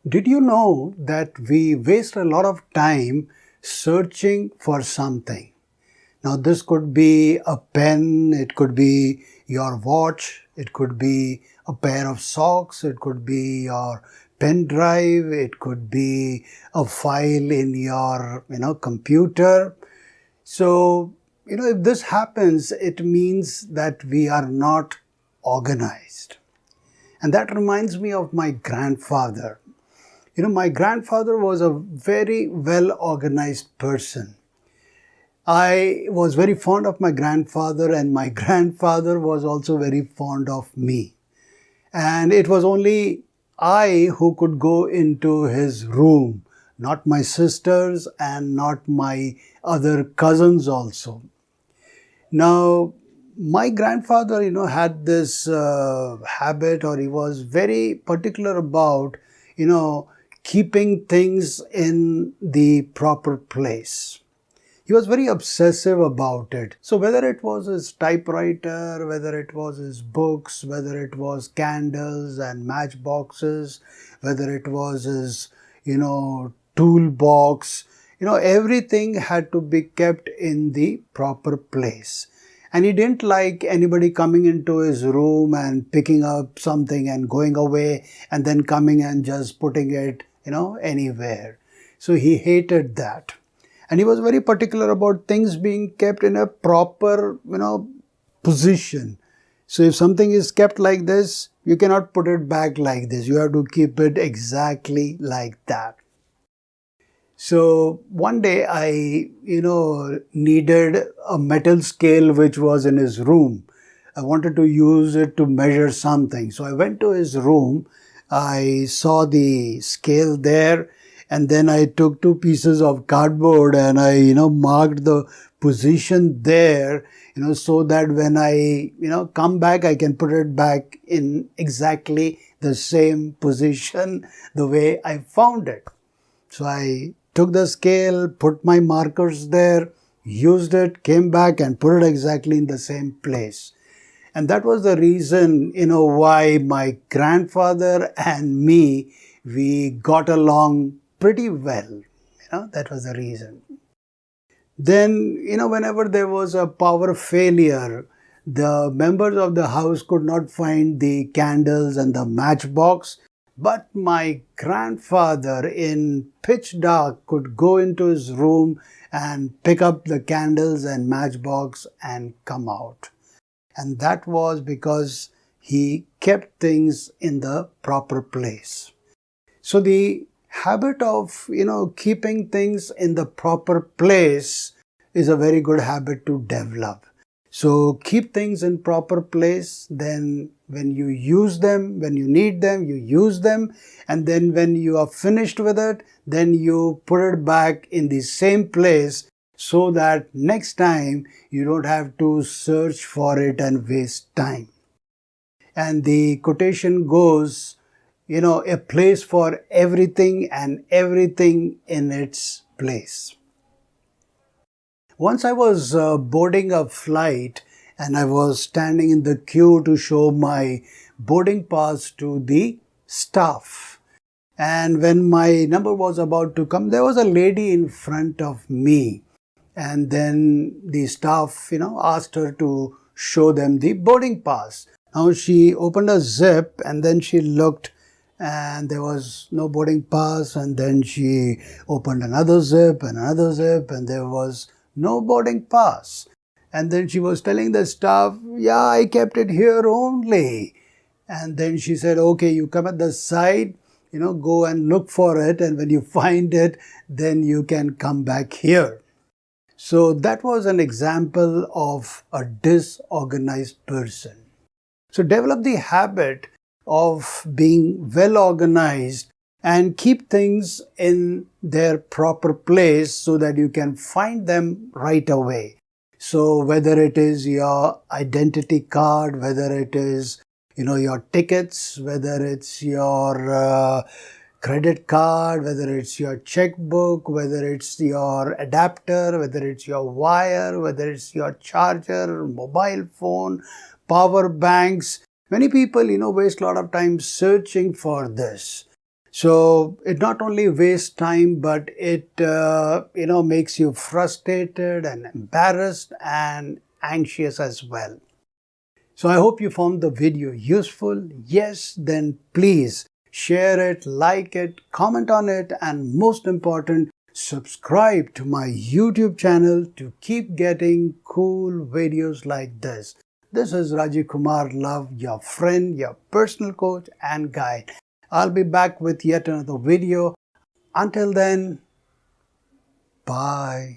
Did you know that we waste a lot of time searching for something? Now, this could be a pen, it could be your watch, it could be a pair of socks, it could be your pen drive, it could be a file in your computer. So, if this happens, it means that we are not organized. And that reminds me of my grandfather. My grandfather was a very well organized person. I was very fond of my grandfather, and my grandfather was also very fond of me. And it was only I who could go into his room, not my sisters and not my other cousins also. Now, my grandfather, had this habit, or he was very particular about, keeping things in the proper place. He was very obsessive about it. So whether it was his typewriter, whether it was his books, whether it was candles and matchboxes, whether it was his, toolbox, everything had to be kept in the proper place. And he didn't like anybody coming into his room and picking up something and going away and then coming and just putting it, anywhere. So he hated that. And he was very particular about things being kept in a proper, position. So if something is kept like this, you cannot put it back like this. You have to keep it exactly like that. So one day I, needed a metal scale which was in his room. I wanted to use it to measure something. So I went to his room. I saw the scale there. And then I took 2 pieces of cardboard and I, marked the position there, so that when I, come back, I can put it back in exactly the same position the way I found it. So I took the scale, put my markers there, used it, came back and put it exactly in the same place. And that was the reason, why my grandfather and me, we got along pretty well. That was the reason. Then, whenever there was a power failure, the members of the house could not find the candles and the matchbox, but my grandfather in pitch dark could go into his room and pick up the candles and matchbox and come out. And that was because he kept things in the proper place. So the habit of, keeping things in the proper place is a very good habit to develop. So keep things in proper place, then when you use them, when you need them, you use them, and then when you are finished with it, then you put it back in the same place so that next time you don't have to search for it and waste time. And the quotation goes, a place for everything and everything in its place. Once I was boarding a flight and I was standing in the queue to show my boarding pass to the staff. And when my number was about to come, there was a lady in front of me. And then the staff, asked her to show them the boarding pass. Now she opened a zip and then she looked and there was no boarding pass, and then she opened another zip and there was no boarding pass. And then she was telling the staff, yeah, I kept it here only. And then she said, okay, you come at the side, go and look for it, and when you find it, then you can come back here. So that was an example of a disorganized person. So develop the habit of being well organized and keep things in their proper place so that you can find them right away. So whether it is your identity card, whether it is, your tickets, whether it's your credit card, whether it's your checkbook, whether it's your adapter, whether it's your wire, whether it's your charger, mobile phone, power banks. Many people, waste a lot of time searching for this. So it not only wastes time, but it makes you frustrated and embarrassed and anxious as well. So I hope you found the video useful. Yes, then please share it, like it, comment on it, and most important, subscribe to my YouTube channel to keep getting cool videos like this. This is RajivKumarLuv, your friend, your personal coach and guide. I'll be back with yet another video. Until then, bye.